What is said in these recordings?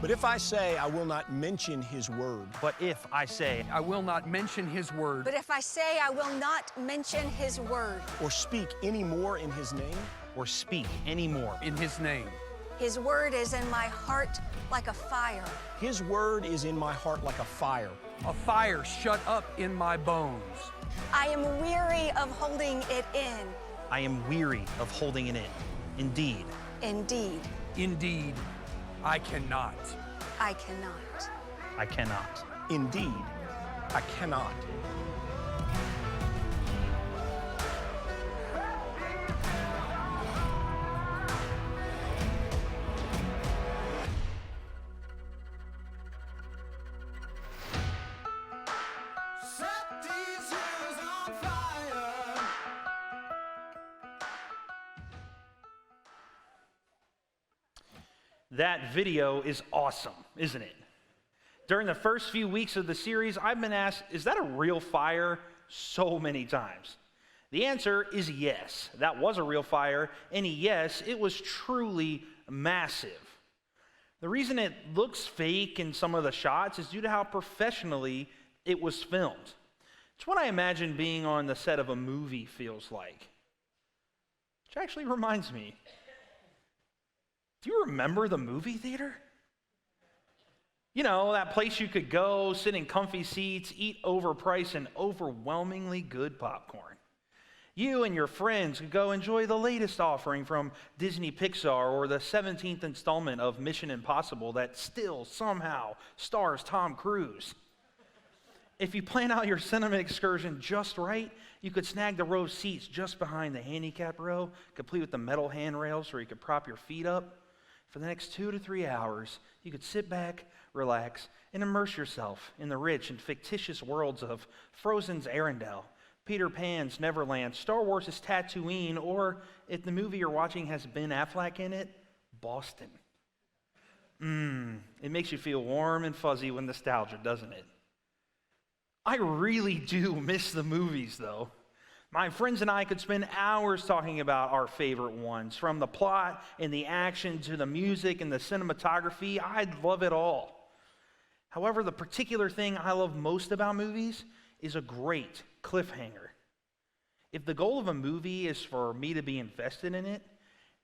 But if I say I will not mention his word, But if I say, I will not mention his word, But if I say I will not mention his word, or speak any more in his name, or speak any more, in his name, his word is in my heart like a fire. his word is in my heart like a fire. a fire shut up in my bones. I am weary of holding it in. I am weary of holding it in. Indeed, Indeed, Indeed, I cannot. I cannot. I cannot. Indeed, I cannot. That video is awesome, isn't it? During the first few weeks of the series, I've been asked, is that a real fire? So many times. The answer is yes. That was a real fire, and yes, it was truly massive. The reason it looks fake in some of the shots is due to how professionally it was filmed. It's what I imagine being on the set of a movie feels like. Which actually reminds me, do you remember the movie theater? You know, that place you could go, sit in comfy seats, eat overpriced and overwhelmingly good popcorn. You and your friends could go enjoy the latest offering from Disney Pixar or the 17th installment of Mission Impossible that still somehow stars Tom Cruise. If you plan out your cinema excursion just right, you could snag the row of seats just behind the handicap row, complete with the metal handrails where you could prop your feet up. For the next 2 to 3 hours, you could sit back, relax, and immerse yourself in the rich and fictitious worlds of Frozen's Arendelle, Peter Pan's Neverland, Star Wars' Tatooine, or if the movie you're watching has Ben Affleck in it, Boston. It makes you feel warm and fuzzy with nostalgia, doesn't it? I really do miss the movies, though. My friends and I could spend hours talking about our favorite ones, from the plot and the action to the music and the cinematography. I'd love it all. However, the particular thing I love most about movies is a great cliffhanger. If the goal of a movie is for me to be invested in it,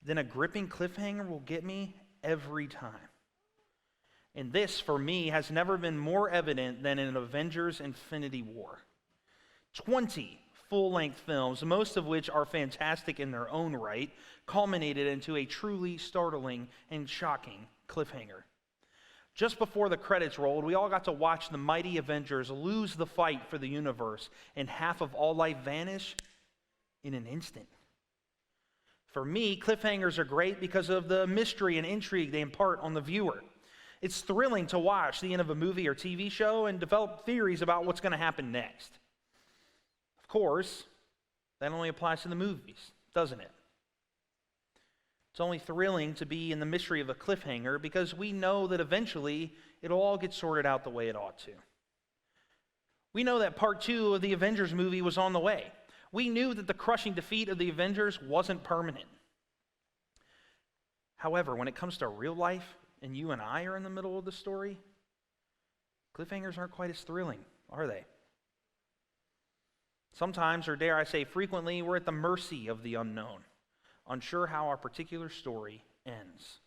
then a gripping cliffhanger will get me every time. And this, for me, has never been more evident than in Avengers: Infinity War. 20 full-length films, most of which are fantastic in their own right, culminated into a truly startling and shocking cliffhanger. Just before the credits rolled, we all got to watch the mighty Avengers lose the fight for the universe and half of all life vanish in an instant. For me, cliffhangers are great because of the mystery and intrigue they impart on the viewer. It's thrilling to watch the end of a movie or TV show and develop theories about what's going to happen next. Of course, that only applies to the movies, doesn't it? It's only thrilling to be in the mystery of a cliffhanger because we know that eventually it'll all get sorted out the way it ought to. We know that part 2 of the Avengers movie was on the way. We knew that the crushing defeat of the Avengers wasn't permanent. However, when it comes to real life, and you and I are in the middle of the story, cliffhangers aren't quite as thrilling, are they? Sometimes, or dare I say frequently, we're at the mercy of the unknown, unsure how our particular story ends.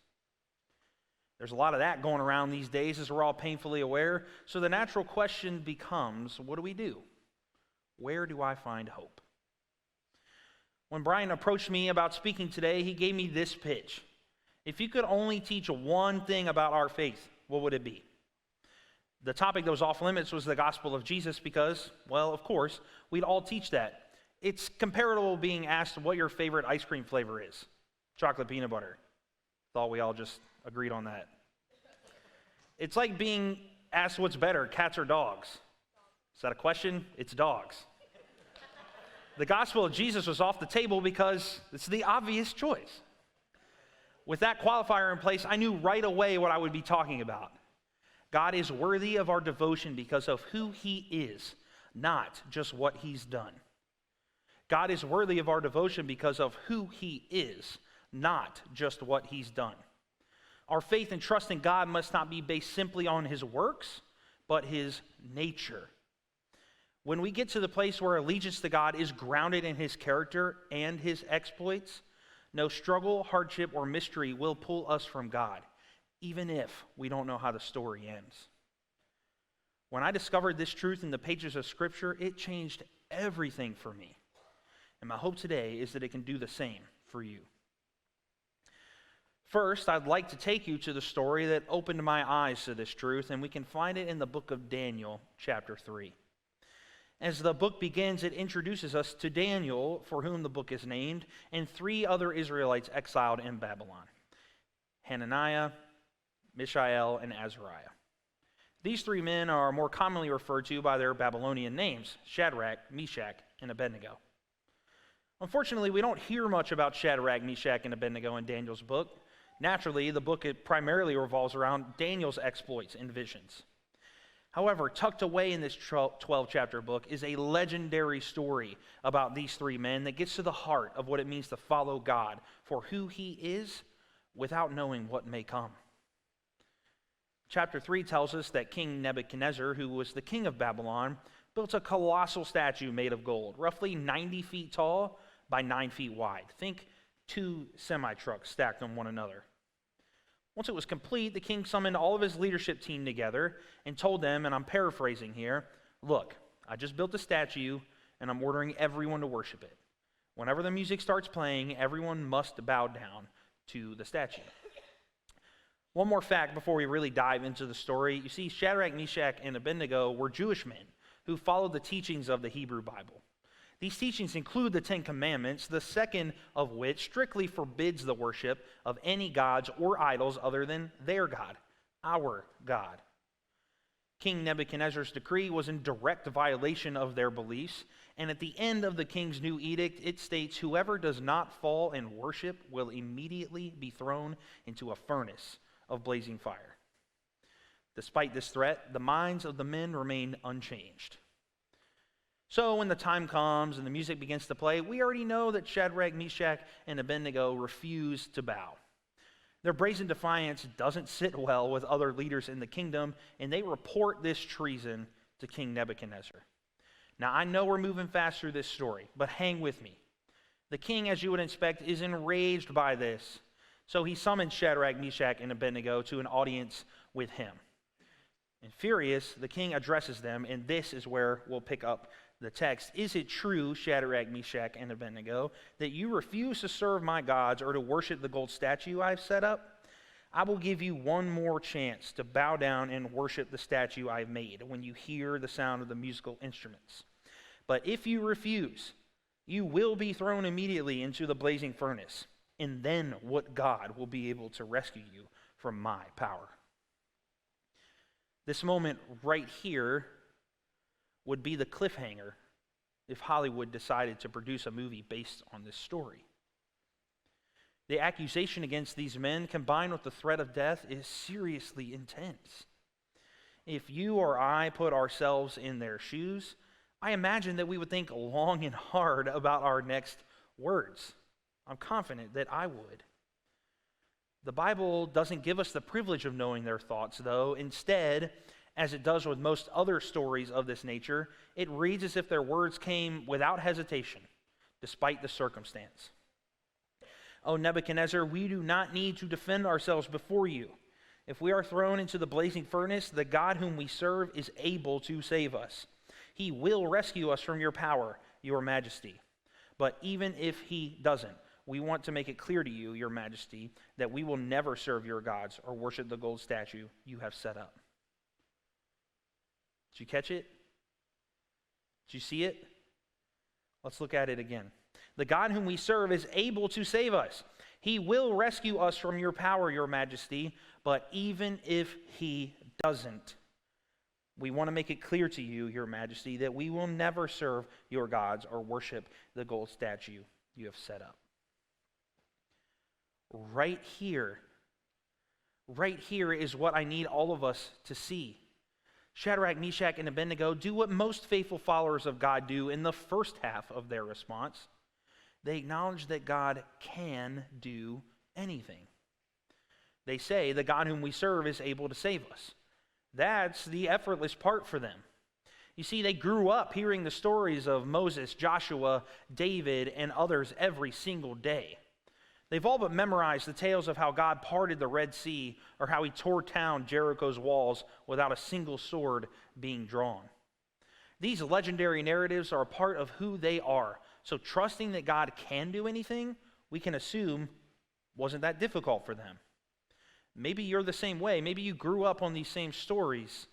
There's a lot of that going around these days, as we're all painfully aware, so the natural question becomes, what do we do? Where do I find hope? When Brian approached me about speaking today, he gave me this pitch. If you could only teach one thing about our faith, what would it be? The topic that was off limits was the gospel of Jesus because, well, of course, we'd all teach that. It's comparable to being asked what your favorite ice cream flavor is. Chocolate peanut butter. Thought we all just agreed on that. It's like being asked what's better, cats or dogs. Is that a question? It's dogs. The gospel of Jesus was off the table because it's the obvious choice. With that qualifier in place, I knew right away what I would be talking about. God is worthy of our devotion because of who he is, not just what he's done. God is worthy of our devotion because of who he is, not just what he's done. Our faith and trust in God must not be based simply on his works, but his nature. When we get to the place where allegiance to God is grounded in his character and his exploits, no struggle, hardship, or mystery will pull us from God, even if we don't know how the story ends. When I discovered this truth in the pages of Scripture, it changed everything for me. And my hope today is that it can do the same for you. First, I'd like to take you to the story that opened my eyes to this truth, and we can find it in the book of Daniel, chapter 3. As the book begins, it introduces us to Daniel, for whom the book is named, and 3 other Israelites exiled in Babylon: Hananiah, Mishael, and Azariah. These 3 men are more commonly referred to by their Babylonian names: Shadrach, Meshach, and Abednego. Unfortunately, we don't hear much about Shadrach, Meshach, and Abednego in Daniel's book. Naturally, the book primarily revolves around Daniel's exploits and visions. However, tucked away in this 12-chapter book is a legendary story about these 3 men that gets to the heart of what it means to follow God for who he is without knowing what may come. Chapter 3 tells us that King Nebuchadnezzar, who was the king of Babylon, built a colossal statue made of gold, roughly 90 feet tall by 9 feet wide. Think 2 semi-trucks stacked on one another. Once it was complete, the king summoned all of his leadership team together and told them, and I'm paraphrasing here, "Look, I just built a statue and I'm ordering everyone to worship it. Whenever the music starts playing, everyone must bow down to the statue." One more fact before we really dive into the story. You see, Shadrach, Meshach, and Abednego were Jewish men who followed the teachings of the Hebrew Bible. These teachings include the 10 Commandments, the second of which strictly forbids the worship of any gods or idols other than their God, our God. King Nebuchadnezzar's decree was in direct violation of their beliefs, and at the end of the king's new edict, it states, "Whoever does not fall and worship will immediately be thrown into a furnace of blazing fire." Despite this threat, the minds of the men remained unchanged. So when the time comes and the music begins to play, we already know that Shadrach, Meshach, and Abednego refuse to bow. Their brazen defiance doesn't sit well with other leaders in the kingdom, and they report this treason to King Nebuchadnezzar. Now, I know we're moving fast through this story, but hang with me. The king, as you would expect, is enraged by this. So he summons Shadrach, Meshach, and Abednego to an audience with him. And furious, the king addresses them, and this is where we'll pick up the text. "Is it true, Shadrach, Meshach, and Abednego, that you refuse to serve my gods or to worship the gold statue I've set up? I will give you one more chance to bow down and worship the statue I've made when you hear the sound of the musical instruments. But if you refuse, you will be thrown immediately into the blazing furnace, and then what God will be able to rescue you from my power?" This moment right here would be the cliffhanger if Hollywood decided to produce a movie based on this story. The accusation against these men, combined with the threat of death, is seriously intense. If you or I put ourselves in their shoes, I imagine that we would think long and hard about our next words. I'm confident that I would. The Bible doesn't give us the privilege of knowing their thoughts, though. Instead, as it does with most other stories of this nature, it reads as if their words came without hesitation, despite the circumstance. "O Nebuchadnezzar, we do not need to defend ourselves before you. If we are thrown into the blazing furnace, the God whom we serve is able to save us. He will rescue us from your power, your majesty. But even if he doesn't, we want to make it clear to you, your majesty, that we will never serve your gods or worship the gold statue you have set up." Did you catch it? Did you see it? Let's look at it again. "The God whom we serve is able to save us. He will rescue us from your power, your majesty. But even if he doesn't, we want to make it clear to you, your majesty, that we will never serve your gods or worship the gold statue you have set up." Right here is what I need all of us to see. Shadrach, Meshach, and Abednego do what most faithful followers of God do in the first half of their response. They acknowledge that God can do anything. They say the God whom we serve is able to save us. That's the effortless part for them. You see, they grew up hearing the stories of Moses, Joshua, David, and others every single day. They've all but memorized the tales of how God parted the Red Sea or how he tore down Jericho's walls without a single sword being drawn. These legendary narratives are a part of who they are. So trusting that God can do anything, we can assume wasn't that difficult for them. Maybe you're the same way. Maybe you grew up on these same stories,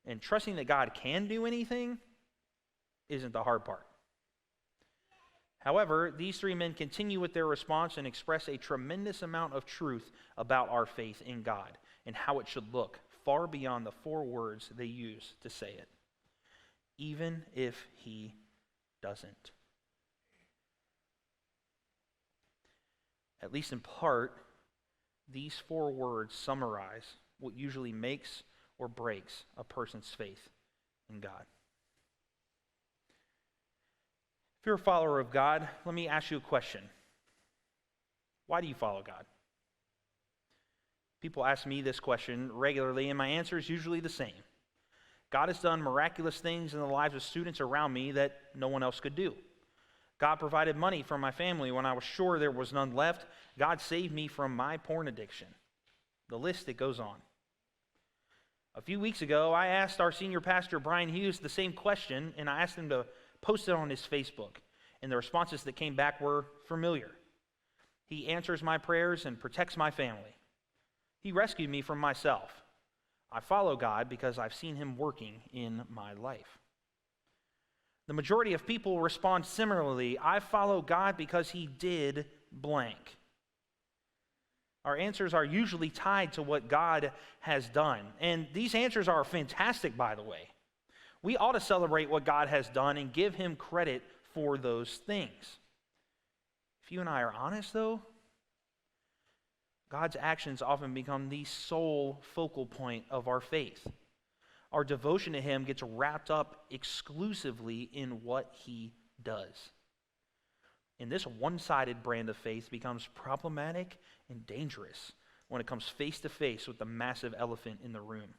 and trusting that God can do anything isn't the hard part. However, these three men continue with their response and express a tremendous amount of truth about our faith in God and how it should look, far beyond the 4 words they use to say it. Even if he doesn't. At least in part, these 4 words summarize what usually makes or breaks a person's faith in God. If you're a follower of God, let me ask you a question. Why do you follow God? People ask me this question regularly, and my answer is usually the same. God has done miraculous things in the lives of students around me that no one else could do. God provided money for my family when I was sure there was none left. God saved me from my porn addiction. The list, it goes on. A few weeks ago, I asked our senior pastor, Brian Hughes, the same question, and I asked him to post it on his Facebook, and the responses that came back were familiar. He answers my prayers and protects my family. He rescued me from myself. I follow God because I've seen him working in my life. The majority of people respond similarly. I follow God because he did blank. Our answers are usually tied to what God has done. And these answers are fantastic, by the way. We ought to celebrate what God has done and give him credit for those things. If you and I are honest, though, God's actions often become the sole focal point of our faith. Our devotion to him gets wrapped up exclusively in what he does. And this one-sided brand of faith becomes problematic and dangerous when it comes face to face with the massive elephant in the room.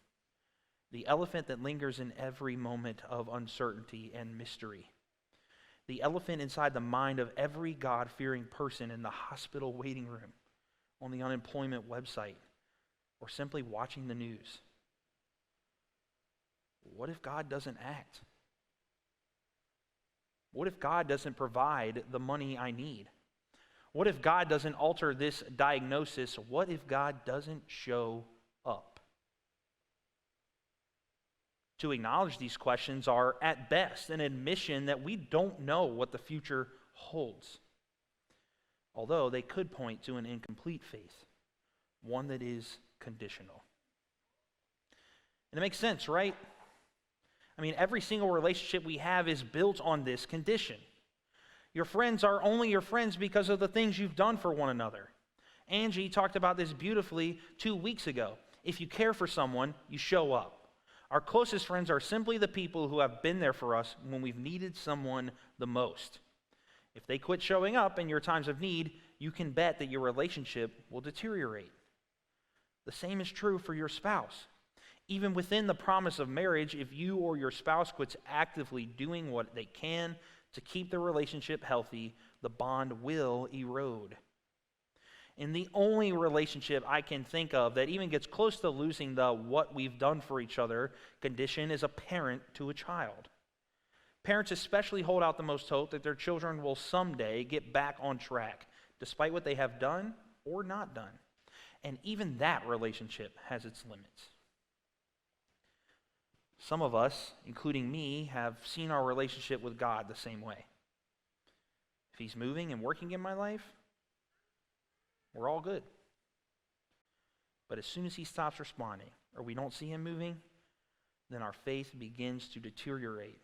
The elephant that lingers in every moment of uncertainty and mystery. The elephant inside the mind of every God-fearing person in the hospital waiting room, on the unemployment website, or simply watching the news. What if God doesn't act? What if God doesn't provide the money I need? What if God doesn't alter this diagnosis? What if God doesn't show up? To acknowledge these questions are, at best, an admission that we don't know what the future holds. Although they could point to an incomplete faith, one that is conditional. And it makes sense, right? I mean, every single relationship we have is built on this condition. Your friends are only your friends because of the things you've done for one another. Angie talked about this beautifully 2 weeks ago. If you care for someone, you show up. Our closest friends are simply the people who have been there for us when we've needed someone the most. If they quit showing up in your times of need, you can bet that your relationship will deteriorate. The same is true for your spouse. Even within the promise of marriage, if you or your spouse quits actively doing what they can to keep the relationship healthy, the bond will erode. And the only relationship I can think of that even gets close to losing the what we've done for each other condition is a parent to a child. Parents especially hold out the most hope that their children will someday get back on track, despite what they have done or not done. And even that relationship has its limits. Some of us, including me, have seen our relationship with God the same way. If he's moving and working in my life, we're all good. But as soon as he stops responding, or we don't see him moving, then our faith begins to deteriorate.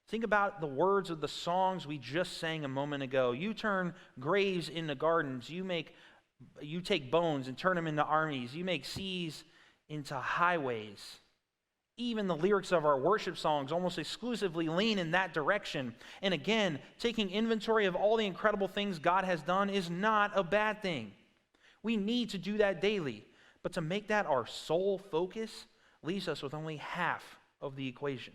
Think about the words of the songs we just sang a moment ago. You turn graves into gardens. You take bones and turn them into armies. You make seas into highways. Even the lyrics of our worship songs almost exclusively lean in that direction. And again, taking inventory of all the incredible things God has done is not a bad thing. We need to do that daily. But to make that our sole focus leaves us with only half of the equation.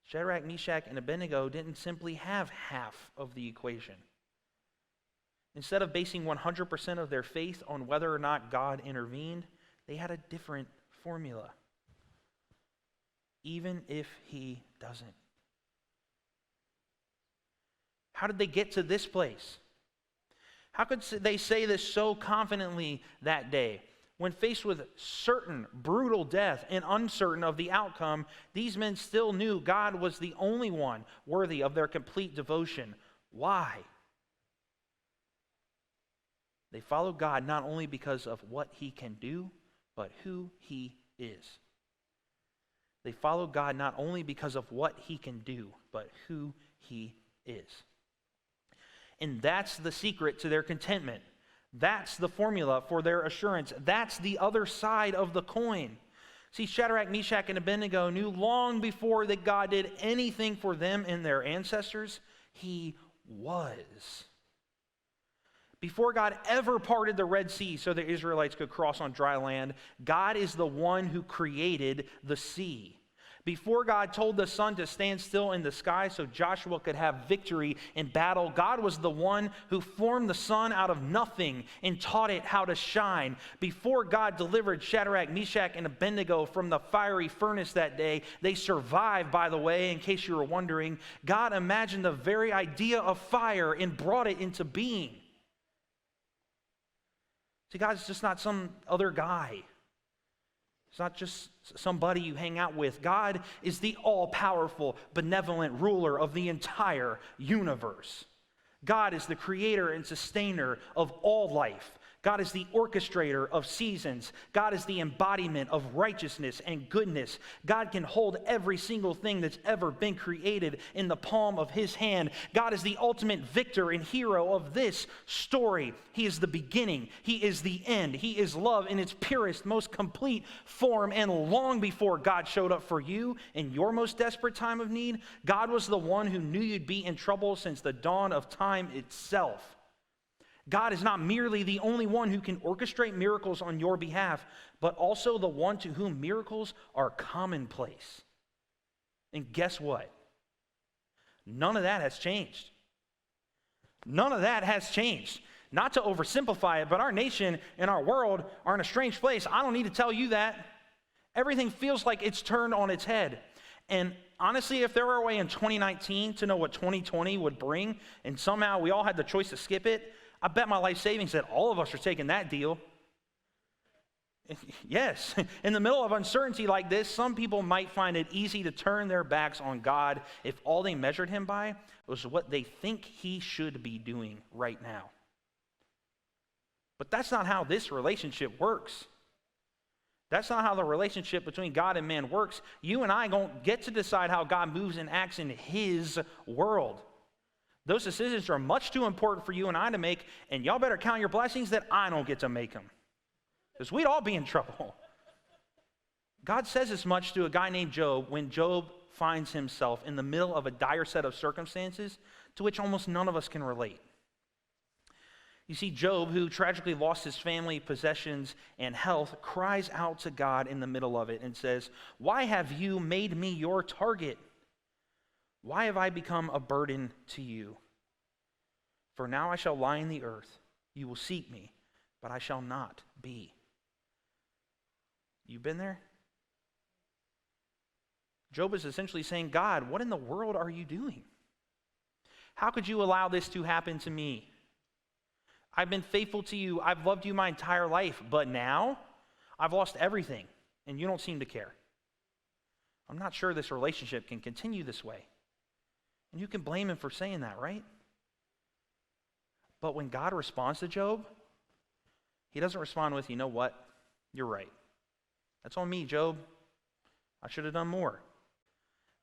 Shadrach, Meshach, and Abednego didn't simply have half of the equation. Instead of basing 100% of their faith on whether or not God intervened, they had a different formula. Even if he doesn't. How did they get to this place? How could they say this so confidently that day? When faced with certain brutal death and uncertain of the outcome, these men still knew God was the only one worthy of their complete devotion. Why? They followed God not only because of what he can do, but who he is. They followed God not only because of what he can do, but who he is. And that's the secret to their contentment. That's the formula for their assurance. That's the other side of the coin. See, Shadrach, Meshach, and Abednego knew long before that God did anything for them and their ancestors, he was. Before God ever parted the Red Sea so the Israelites could cross on dry land, God is the one who created the sea. Before God told the sun to stand still in the sky so Joshua could have victory in battle, God was the one who formed the sun out of nothing and taught it how to shine. Before God delivered Shadrach, Meshach, and Abednego from the fiery furnace that day, they survived, by the way, in case you were wondering. God imagined the very idea of fire and brought it into being. See, God's just not some other guy. It's not just somebody you hang out with. God is the all-powerful, benevolent ruler of the entire universe. God is the creator and sustainer of all life. God is the orchestrator of seasons. God is the embodiment of righteousness and goodness. God can hold every single thing that's ever been created in the palm of his hand. God is the ultimate victor and hero of this story. He is the beginning. He is the end. He is love in its purest, most complete form. And long before God showed up for you in your most desperate time of need, God was the one who knew you'd be in trouble since the dawn of time itself. God is not merely the only one who can orchestrate miracles on your behalf, but also the one to whom miracles are commonplace. And guess what? None of that has changed. None of that has changed. Not to oversimplify it, but our nation and our world are in a strange place. I don't need to tell you that. Everything feels like it's turned on its head. And honestly, if there were a way in 2019 to know what 2020 would bring, and somehow we all had the choice to skip it, I bet my life savings that all of us are taking that deal. Yes, in the middle of uncertainty like this, some people might find it easy to turn their backs on God if all they measured him by was what they think he should be doing right now. But that's not how this relationship works. That's not how the relationship between God and man works. You and I don't get to decide how God moves and acts in his world. Those decisions are much too important for you and I to make, and y'all better count your blessings that I don't get to make them, because we'd all be in trouble. God says as much to a guy named Job when Job finds himself in the middle of a dire set of circumstances to which almost none of us can relate. You see, Job, who tragically lost his family, possessions, and health, cries out to God in the middle of it and says, "Why have you made me your target? Why have I become a burden to you? For now I shall lie in the earth. You will seek me, but I shall not be." You been there? Job is essentially saying, God, what in the world are you doing? How could you allow this to happen to me? I've been faithful to you. I've loved you my entire life, but now I've lost everything, and you don't seem to care. I'm not sure this relationship can continue this way. And you can blame him for saying that, right? But when God responds to Job, he doesn't respond with, you know what? You're right. That's on me, Job. I should have done more.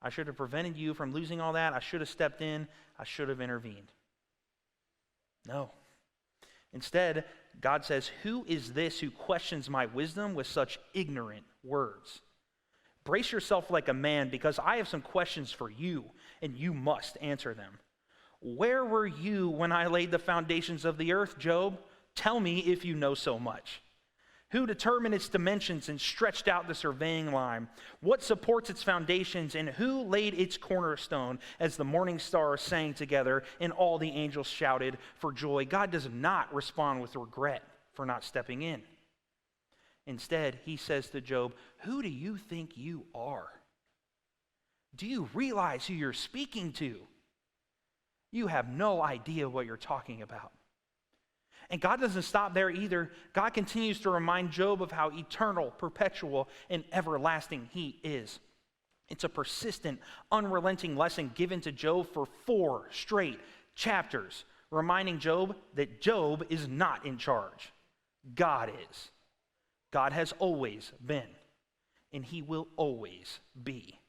I should have prevented you from losing all that. I should have stepped in. I should have intervened. No. Instead, God says, "Who is this who questions my wisdom with such ignorant words? Brace yourself like a man, because I have some questions for you, and you must answer them. Where were you when I laid the foundations of the earth, Job? Tell me if you know so much. Who determined its dimensions and stretched out the surveying line? What supports its foundations, and who laid its cornerstone? As the morning stars sang together and all the angels shouted for joy. God does not respond with regret for not stepping in. Instead, he says to Job, who do you think you are? Do you realize who you're speaking to? You have no idea what you're talking about. And God doesn't stop there either. God continues to remind Job of how eternal, perpetual, and everlasting he is. It's a persistent, unrelenting lesson given to Job for 4 straight chapters, reminding Job that Job is not in charge. God is. God has always been, and he will always be.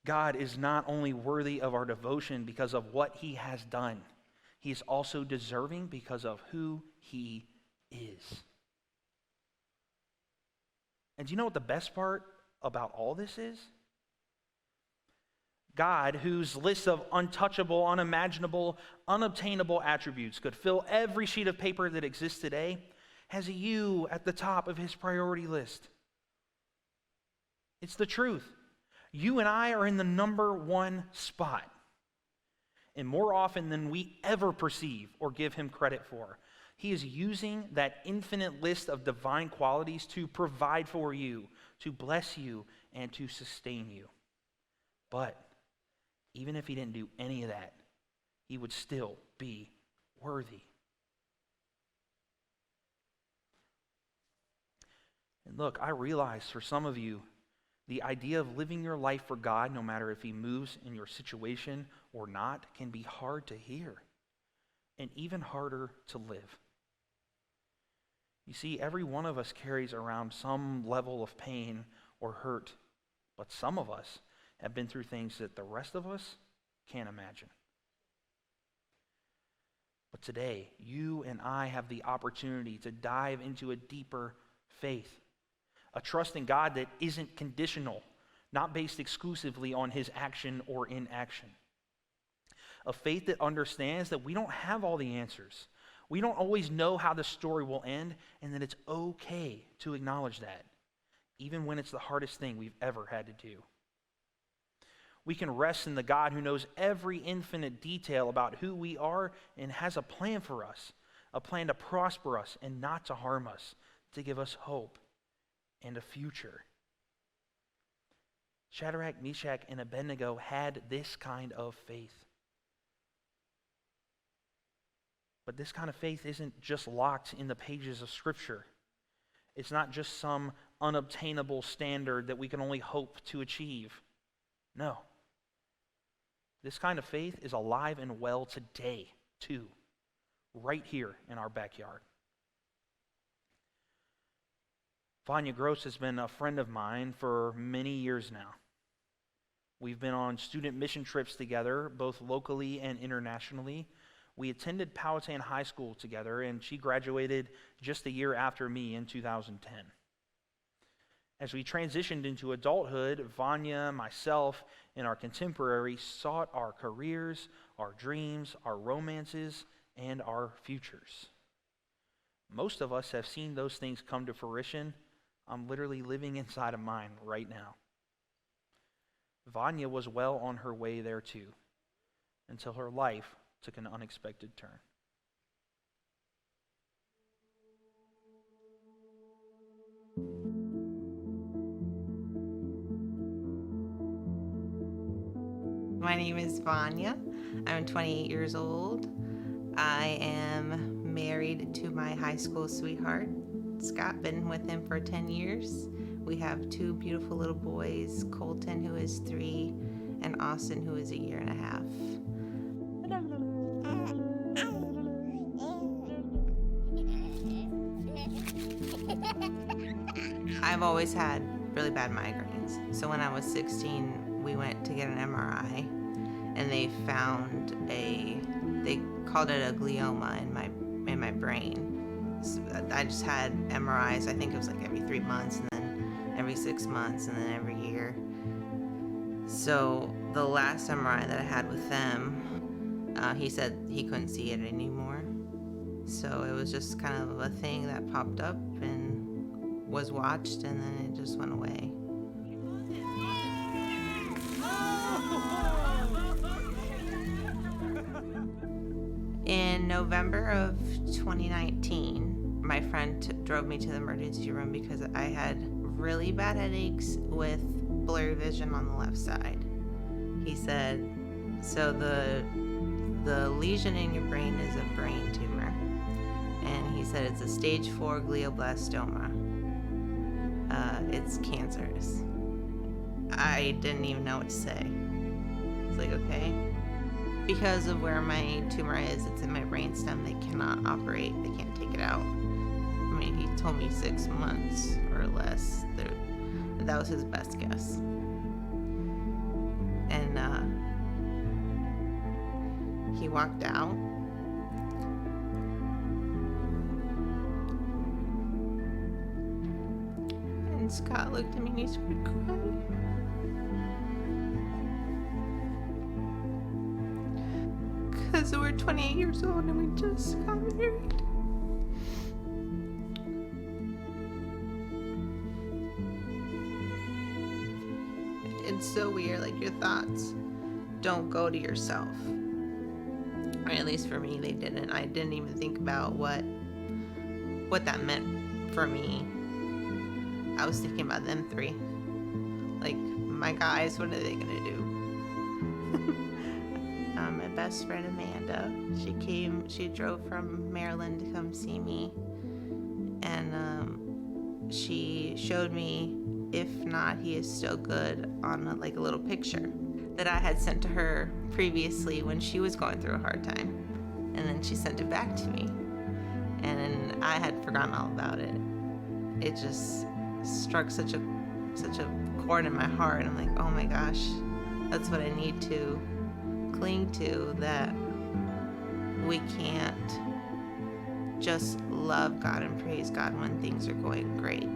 God is not only worthy of our devotion because of what he has done, he is also deserving because of who he is. And do you know what the best part about all this is? God, whose list of untouchable, unimaginable, unobtainable attributes could fill every sheet of paper that exists today, has a you at the top of his priority list. It's the truth. You and I are in the number 1 spot. And more often than we ever perceive or give him credit for, he is using that infinite list of divine qualities to provide for you, to bless you, and to sustain you. But even if he didn't do any of that, he would still be worthy. And look, I realize for some of you, the idea of living your life for God, no matter if he moves in your situation or not, can be hard to hear and even harder to live. You see, every one of us carries around some level of pain or hurt, but some of us have been through things that the rest of us can't imagine. But today, you and I have the opportunity to dive into a deeper faith, a trust in God that isn't conditional, not based exclusively on his action or inaction. A faith that understands that we don't have all the answers. We don't always know how the story will end, and that it's okay to acknowledge that, even when it's the hardest thing we've ever had to do. We can rest in the God who knows every infinite detail about who we are and has a plan for us, a plan to prosper us and not to harm us, to give us hope and a future. Shadrach, Meshach, and Abednego had this kind of faith. But this kind of faith isn't just locked in the pages of Scripture. It's not just some unobtainable standard that we can only hope to achieve. No. This kind of faith is alive and well today, too, right here in our backyard. Vanya Gross has been a friend of mine for many years now. We've been on student mission trips together, both locally and internationally. We attended Powhatan High School together, and she graduated just a year after me in 2010. As we transitioned into adulthood, Vanya, myself, and our contemporaries sought our careers, our dreams, our romances, and our futures. Most of us have seen those things come to fruition. I'm literally living inside of mine right now. Vanya was well on her way there too, until her life took an unexpected turn. My name is Vanya. I'm 28 years old. I am married to my high school sweetheart, Scott. Been with him for 10 years. We have 2 beautiful little boys, Colton, who is 3, and Austin, who is 1.5 years. I've always had really bad migraines. So when I was 16, we went to get an MRI, and they found they called it a glioma in my brain. So I just had MRIs, I think it was like every 3 months, and then every 6 months, and then every year. So the last MRI that I had with them, he said he couldn't see it anymore. So it was just kind of a thing that popped up and was watched, and then it just went away. In November of 2019, my friend drove me to the emergency room because I had really bad headaches with blurry vision on the left side. He said, so the lesion in your brain is a brain tumor. And he said it's a stage 4 glioblastoma. It's cancerous. I didn't even know what to say. It's like, okay. Because of where my tumor is, it's in my brainstem. They cannot operate. They can't take it out. I mean, he told me 6 months or less. That was his best guess. And he walked out. And Scott looked at me and he started crying. Because we're 28 years old and we just got married. It's so weird, like your thoughts don't go to yourself. Or at least for me, they didn't. I didn't even think about what that meant for me. I was thinking about them three. Like, my guys, what are they gonna do? My best friend Amanda, she drove from Maryland to come see me, and she showed me, if not, he is still good, on a little picture that I had sent to her previously when she was going through a hard time, and then she sent it back to me, and I had forgotten all about it. It just struck such a chord in my heart. I'm like, oh my gosh, that's what I need to cling to, that we can't just love God and praise God when things are going great.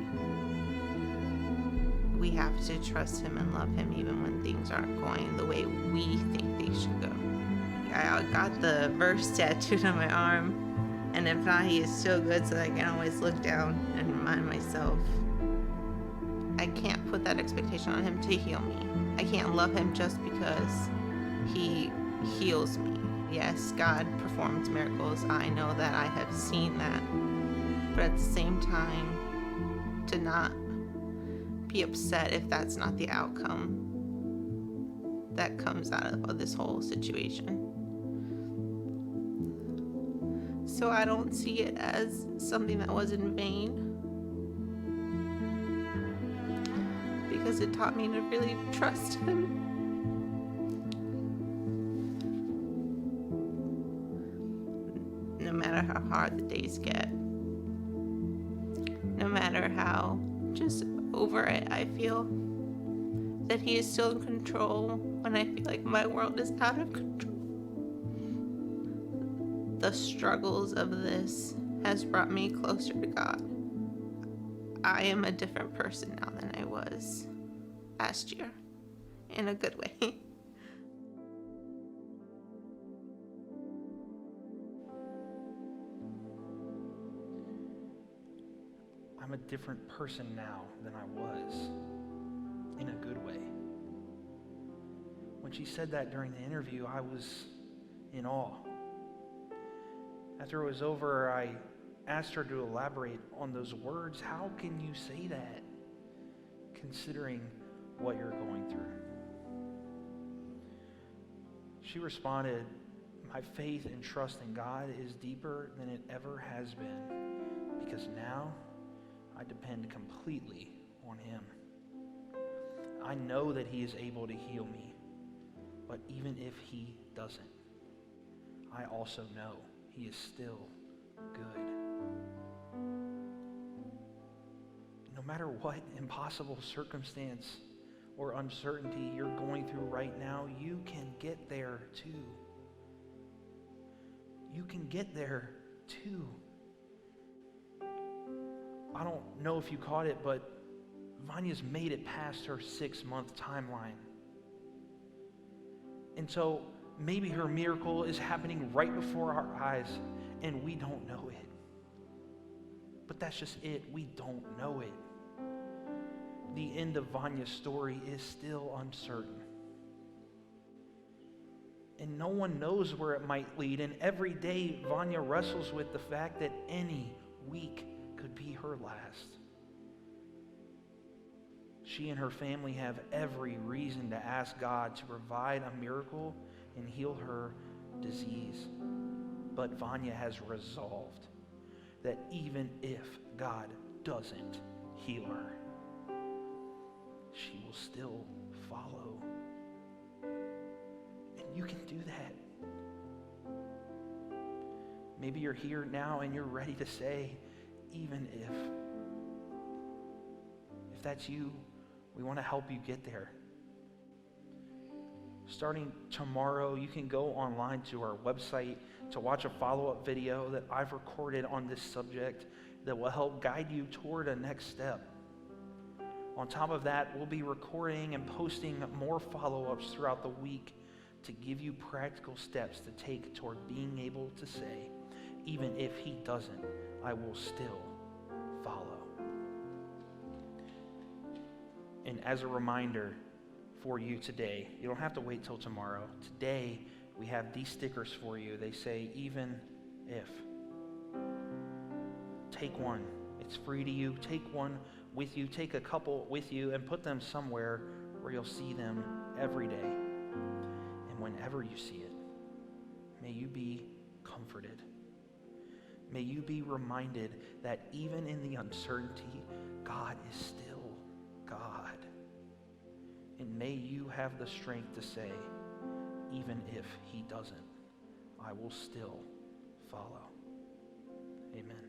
We have to trust Him and love Him even when things aren't going the way we think they should go. I got the verse tattooed on my arm, and if not, He is still good, so I can always look down and remind myself I can't put that expectation on Him to heal me. I can't love Him just because He heals me. Yes, God performs miracles. I know that. I have seen that. But at the same time, to not be upset if that's not the outcome that comes out of this whole situation. So I don't see it as something that was in vain, because it taught me to really trust Him. No matter how hard the days get, no matter how just over it I feel, that He is still in control when I feel like my world is out of control. The struggles of this has brought me closer to God. I am a different person now than I was last year, in a good way. I'm a different person now than I was, in a good way. When she said that during the interview, I was in awe. After it was over, I asked her to elaborate on those words. How can you say that, considering what you're going through? She responded, my faith and trust in God is deeper than it ever has been, because now I depend completely on Him. I know that He is able to heal me, but even if He doesn't, I also know He is still good. No matter what impossible circumstance or uncertainty you're going through right now, you can get there too. You can get there too. I don't know if you caught it, but Vanya's made it past her 6-month timeline. And so maybe her miracle is happening right before our eyes, and we don't know it. But that's just it. We don't know it. The end of Vanya's story is still uncertain. And no one knows where it might lead. And every day, Vanya wrestles with the fact that any week could be her last. She and her family have every reason to ask God to provide a miracle and heal her disease. But Vanya has resolved that even if God doesn't heal her, she will still follow. And you can do that. Maybe you're here now and you're ready to say, even if. If that's you, we want to help you get there. Starting tomorrow, you can go online to our website to watch a follow-up video that I've recorded on this subject that will help guide you toward a next step. On top of that, we'll be recording and posting more follow-ups throughout the week to give you practical steps to take toward being able to say, even if he doesn't, I will still follow. And as a reminder for you today, you don't have to wait till tomorrow. Today, we have these stickers for you. They say, even if. Take one. It's free to you. Take one with you. Take a couple with you and put them somewhere where you'll see them every day. And whenever you see it, may you be comforted. May you be reminded that even in the uncertainty, God is still God. And may you have the strength to say, even if he doesn't, I will still follow. Amen.